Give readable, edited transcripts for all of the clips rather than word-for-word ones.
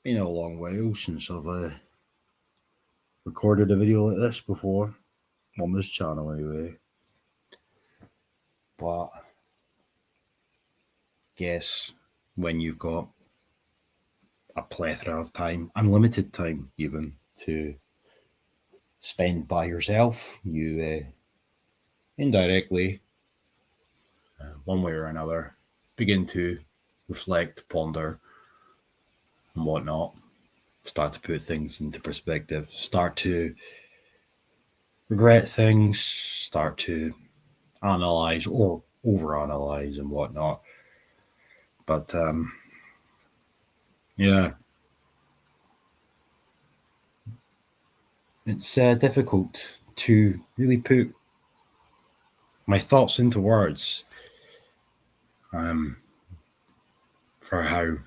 Been a long while since I've recorded a video like this before on this channel, anyway. But guess when you've got a plethora of time, unlimited time even, to spend by yourself, you indirectly, one way or another, begin to reflect, ponder, and whatnot. Start to put things into perspective. Start to regret things. Start to analyze or overanalyze and whatnot. But yeah, it's difficult to really put my thoughts into words for how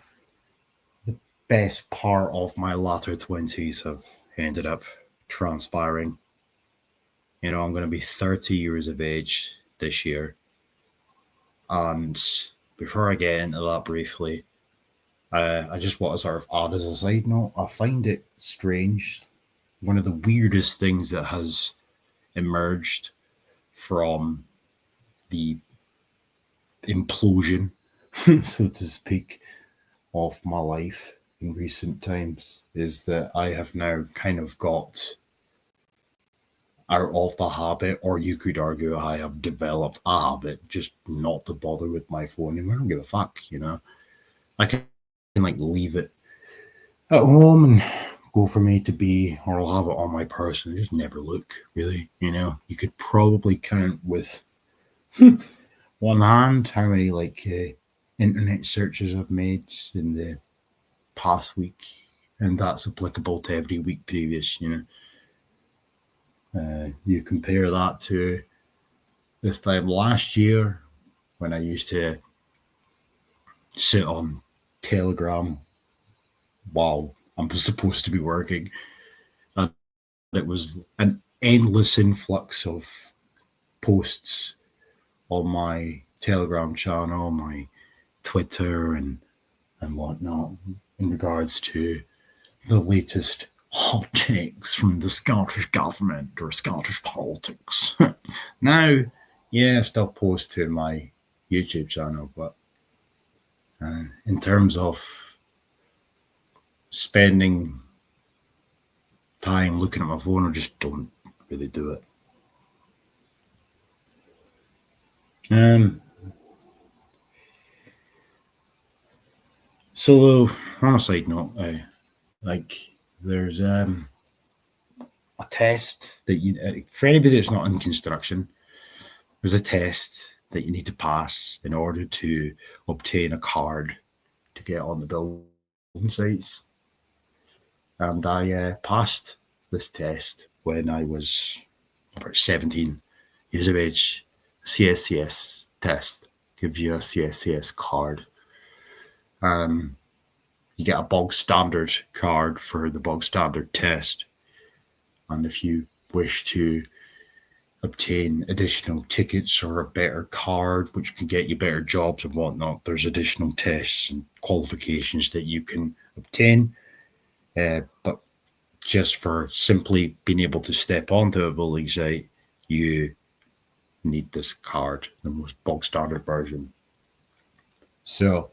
the best part of my latter 20s have ended up transpiring. You know, I'm going to be 30 years of age this year. And before I get into that briefly, I just want to sort of add as a side note, I find it strange. One of the weirdest things that has emerged from the implosion, so to speak, of my life in recent times is that I have now kind of got out of the habit, or you could argue I have developed a habit just not to bother with my phone anymore. I don't give a fuck, you know. I can like leave it at home and go from A to B, or I'll have it on my person and just never look, really, you know. You could probably count with one hand how many internet searches I've made in the past week, and that's applicable to every week previous, you know. You compare that to this time last year when I used to sit on Telegram while I'm supposed to be working, and it was an endless influx of posts on my Telegram channel, my Twitter, and whatnot in regards to the latest hot takes from the Scottish government or Scottish politics. Now, yeah, I still post to my YouTube channel, but in terms of spending time looking at my phone, I just don't really do it. So, on a side note, like there's a test that you, for anybody that's not in construction, there's a test that you need to pass in order to obtain a card to get on the building sites. And I passed this test when I was about 17 years of age. CSCS test gives you a CSCS card. You get a bog standard card for the bog standard test. And if you wish to obtain additional tickets or a better card, which can get you better jobs and whatnot, there's additional tests and qualifications that you can obtain. But just for simply being able to step onto a building site, you need this card, the most bog standard version. So,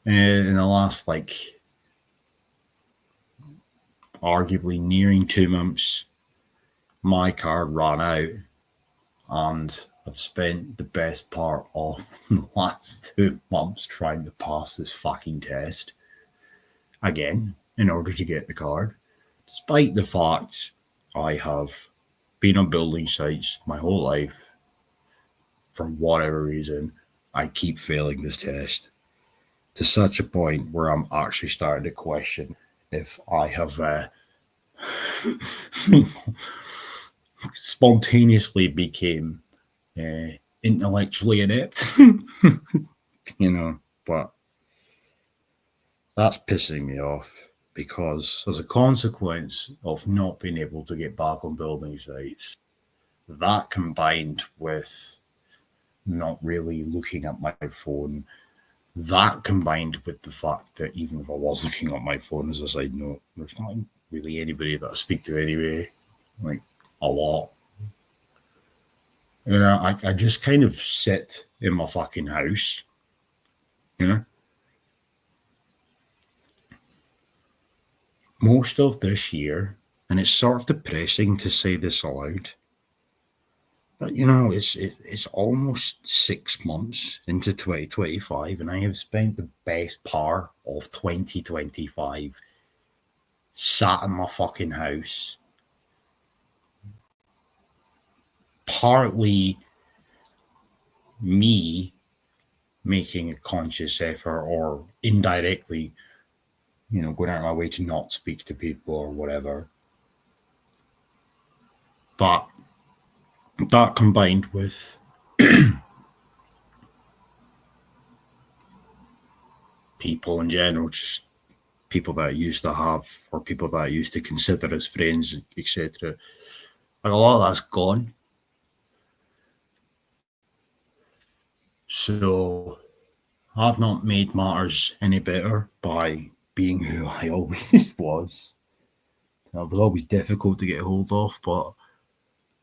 in the last, arguably nearing 2 months, my card ran out, and I've spent the best part of the last 2 months trying to pass this fucking test again in order to get the card, despite the fact I have been on building sites my whole life. For whatever reason, I keep failing this test to such a point where I'm actually starting to question if I have spontaneously became intellectually inept. You know, but that's pissing me off because as a consequence of not being able to get back on building sites, that combined with not really looking at my phone That combined with the fact that even if I was looking at my phone as a side note, there's not really anybody that I speak to anyway, like a lot. You know, I just kind of sit in my fucking house, you know. Most of this year, and it's sort of depressing to say this aloud, but you know, it's almost 6 months into 2025, and I have spent the best part of 2025 sat in my fucking house, partly me making a conscious effort or indirectly, you know, going out of my way to not speak to people or whatever. But that combined with people in general, just people that I used to have or people that I used to consider as friends, etc. Like a lot of that's gone. So I've not made matters any better by being who I always was. I was always difficult to get hold of, but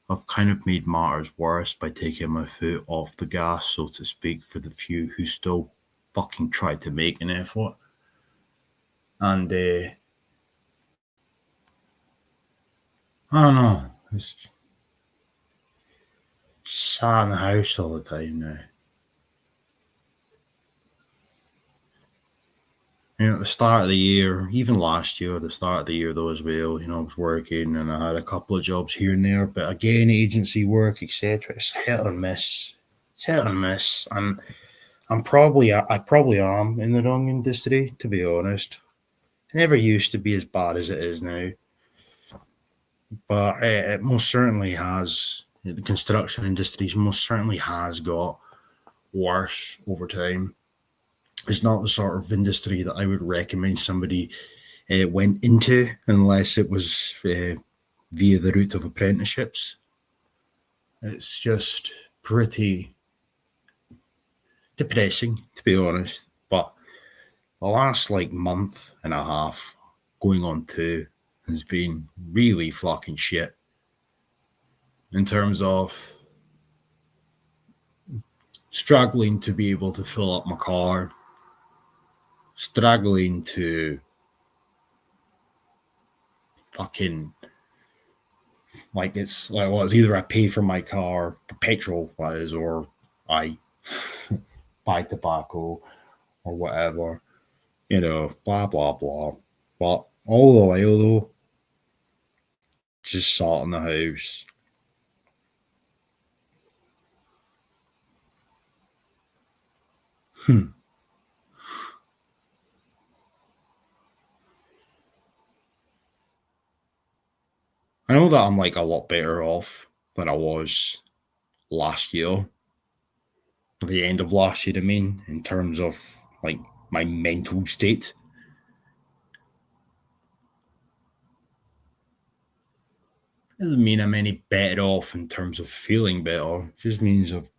I've kind of made matters worse by taking my foot off the gas, so to speak, for the few who still fucking try to make an effort. And I don't know, it's sat in the house all the time now. You know, at the start of the year, even last year, at the start of the year though as well, you know, I was working and I had a couple of jobs here and there, but again, agency work, etc. It's hit or miss. It's hit or miss. And I probably am in the wrong industry, to be honest. It never used to be as bad as it is now, but it most certainly has. The construction industry most certainly has got worse over time. It's not the sort of industry that I would recommend somebody went into unless it was via the route of apprenticeships. It's just pretty depressing, to be honest. But the last like month and a half, going on 2, has been really fucking shit in terms of struggling to be able to fill up my car, struggling to fucking like it's like, well, it's either I pay for my car, petrol that is, or I buy tobacco or whatever, you know, blah blah blah. But all the while though, just sat in the house. I know that I'm like a lot better off than I was last year, the end of last year, I mean, in terms of like my mental state. Doesn't mean I'm any better off in terms of feeling better. It just means I've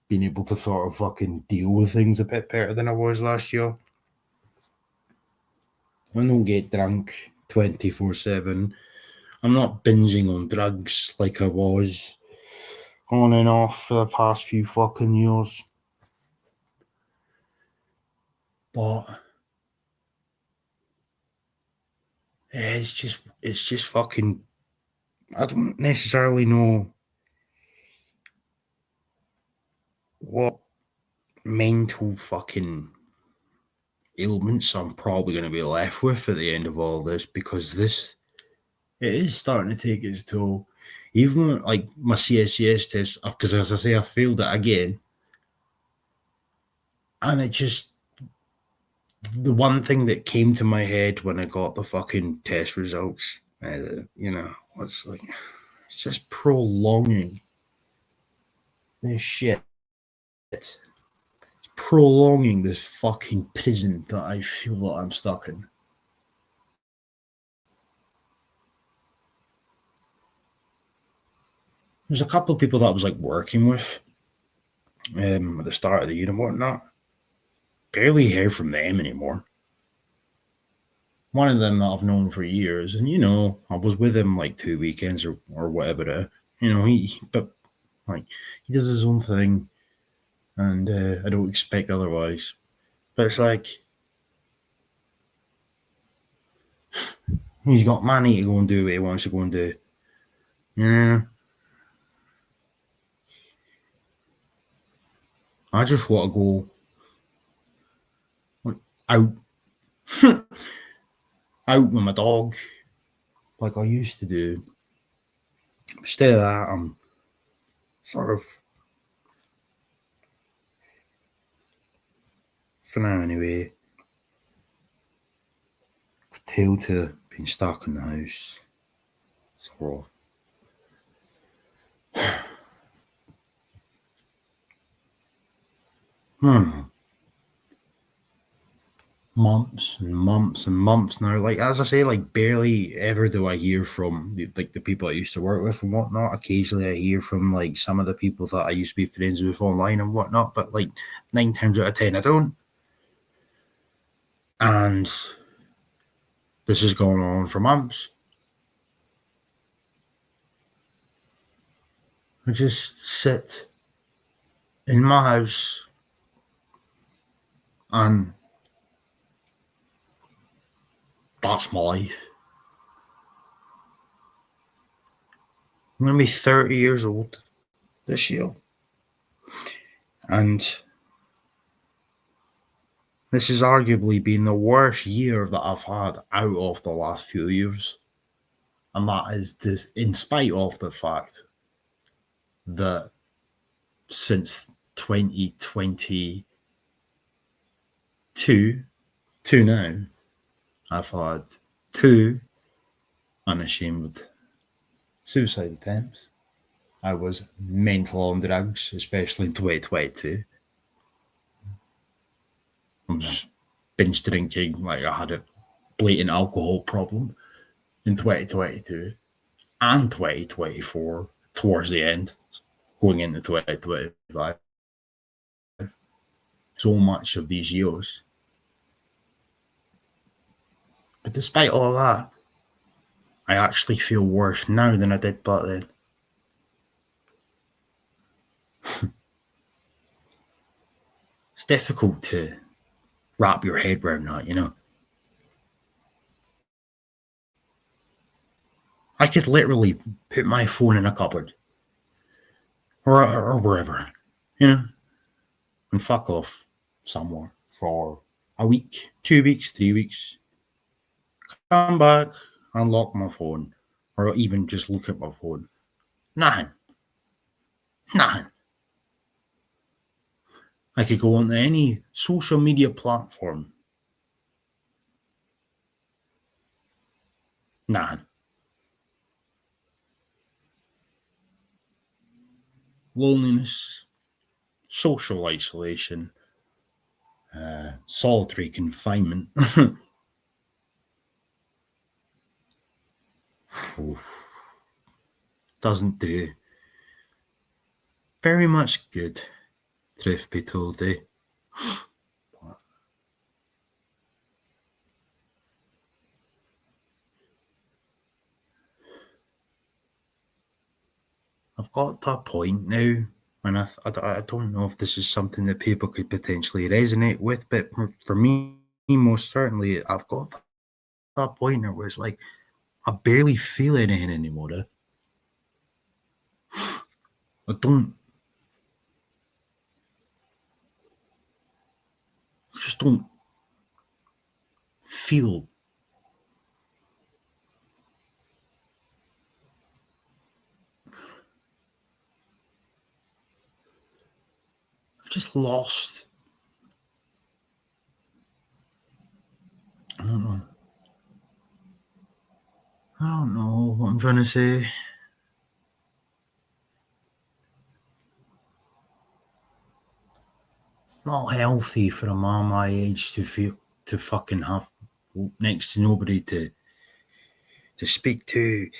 been able to sort of fucking deal with things a bit better than I was last year. I don't get drunk 24/7. I'm not binging on drugs like I was on and off for the past few fucking years. But it's just fucking. I don't necessarily know what mental fucking ailments I'm probably going to be left with at the end of all this, because this it is starting to take its toll. Even like my CSCS test, because as I say, I failed it again, and it just the one thing that came to my head when I got the fucking test results, you know, was like, it's just prolonging this shit. It's prolonging this fucking prison that I feel that I'm stuck in. There's a couple of people that I was like working with at the start of the year and whatnot, barely hear from them anymore. One of them that I've known for years, and I was with him like 2 weekends or whatever. But like he does his own thing, and I don't expect otherwise. But it's like he's got money to go and do what he wants to go and do. I just want to go out out with my dog like I used to do. Instead of that, I'm sort of, for now anyway, tail to being stuck in the house. Sort of. Months and months and months now. Like, as I say, like, barely ever do I hear from the people I used to work with and whatnot. Occasionally I hear from like some of the people that I used to be friends with online and whatnot, but like 9 times out of 10 I don't. And this has gone on for months. I just sit in my house and that's my life. I'm going to be 30 years old this year. And this has arguably been the worst year that I've had out of the last few years. And that is this, in spite of the fact that since 2022 to now, I've had 2 unashamed suicide attempts. I was mental on drugs, especially in 2022. I was binge drinking, like I had a blatant alcohol problem in 2022 and 2024 towards the end, going into 2025. So much of these years. But despite all of that, I actually feel worse now than I did back then. It's difficult to wrap your head around that, I could literally put my phone in a cupboard or wherever, and fuck off somewhere for a week, 2 weeks, 3 weeks. Come back, unlock my phone, or even just look at my phone. Nothing. I could go on any social media platform. Nothing. Loneliness, social isolation, solitary confinement. Doesn't do very much good, truth be told, I've got to a point now when I don't know if this is something that people could potentially resonate with, but for me, most certainly, I've got to that point now where it's like, I barely feel anything anymore. I just don't feel. I've just lost. I don't know what I'm trying to say. It's not healthy for a man my age to fucking have next to nobody to speak to.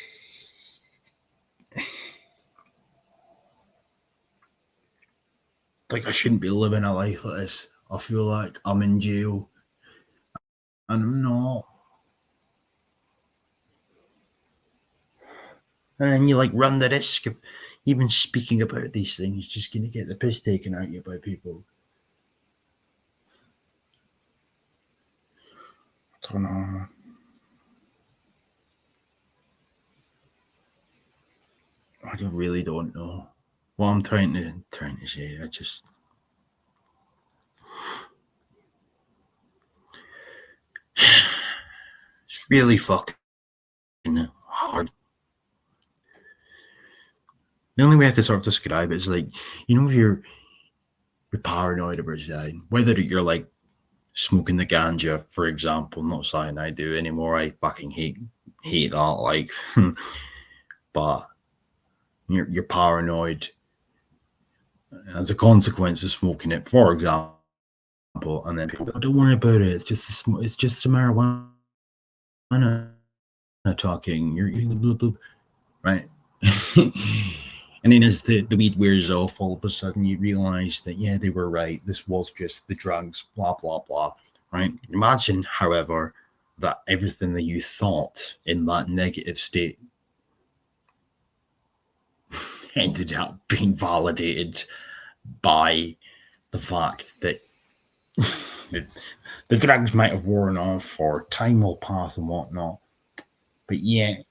Like, I shouldn't be living a life like this. I feel like I'm in jail, and I'm not. And then you like run the risk of even speaking about these things, just going to get the piss taken out of you by people. I don't know. I really don't know what I'm trying to say. I just it's really fucking hard. The only way I could sort of describe it is like, you know, if you're paranoid about something, whether you're like smoking the ganja, for example, not saying I do anymore. I fucking hate that. Like, but you're paranoid as a consequence of smoking it, for example. And then people go, don't worry about it. It's just the marijuana talking. You're blah, blah, right. And then as the weed wears off, all of a sudden you realize that, yeah, they were right. This was just the drugs, blah, blah, blah. Right. Imagine, however, that everything that you thought in that negative state ended up being validated by the fact that the drugs might have worn off or time will pass and whatnot. But yet,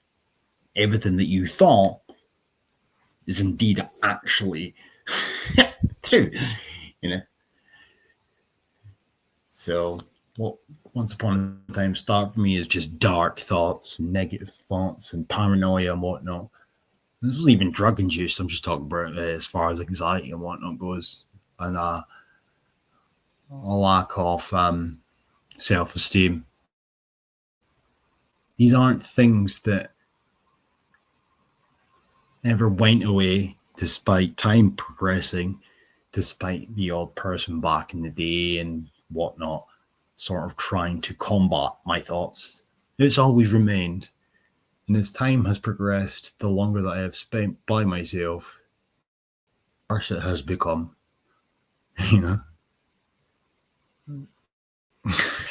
everything that you thought is indeed actually true, you know. So, what once upon a time started for me is just dark thoughts, negative thoughts, and paranoia and whatnot. This was even drug induced. I'm just talking about as far as anxiety and whatnot goes, and a lack of self-esteem. These aren't things that ever went away despite time progressing, despite the odd person back in the day and whatnot sort of trying to combat my thoughts. It's always remained. And as time has progressed, the longer that I have spent by myself, the worse it has become. You know?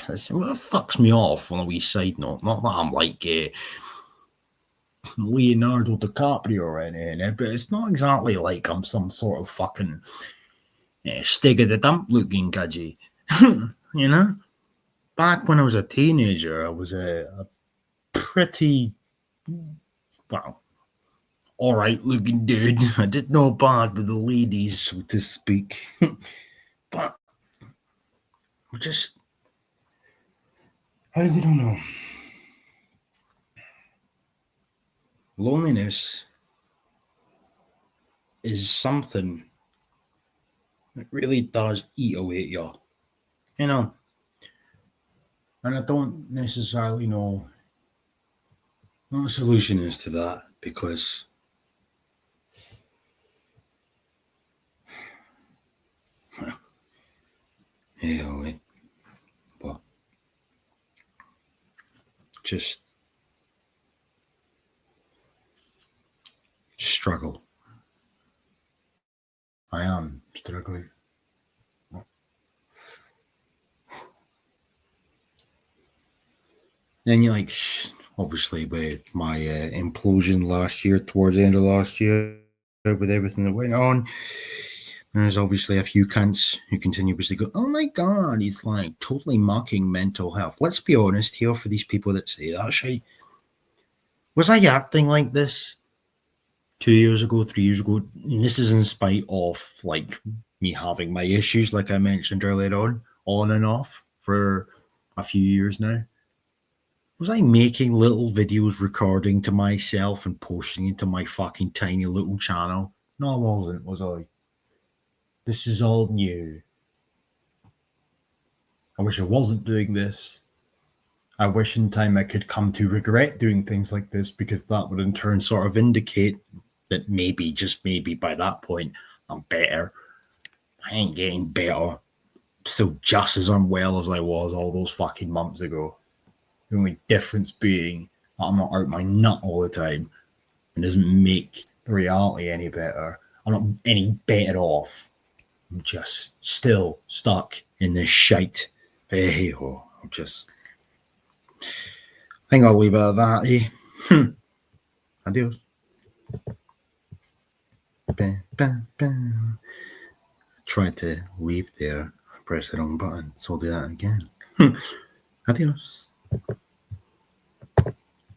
What fucks me off on a wee side note. Not that I'm like Leonardo DiCaprio or anything, but it's not exactly like I'm some sort of fucking Stig of the Dump looking gadget. You know? Back when I was a teenager, I was a pretty, well, all right looking dude. I did no bad with the ladies, so to speak. But just, I don't know. Loneliness is something that really does eat away at you. You know? And I don't necessarily know what the solution is to that because anyway, but just struggle. I am struggling. Then you like, obviously, with my implosion last year, towards the end of last year, with everything that went on, there's obviously a few cunts who continuously go, oh my God, he's like totally mocking mental health. Let's be honest here for these people that say that shit. Was I acting like this 2 years ago, 3 years ago? And this is in spite of like me having my issues, like I mentioned earlier on and off for a few years now. Was I making little videos recording to myself and posting into my fucking tiny little channel? No, I wasn't, was I? This is all new. I wish I wasn't doing this. I wish in time I could come to regret doing things like this because that would in turn sort of indicate that maybe, just maybe by that point, I'm better. I ain't getting better. Still just as unwell as I was all those fucking months ago. The only difference being that I'm not out my nut all the time. It doesn't make the reality any better. I'm not any better off. I'm just still stuck in this shite. Hey ho, I think I'll leave it at that. Adios. Tried to leave there, press the wrong button, so I'll do that again. Adios.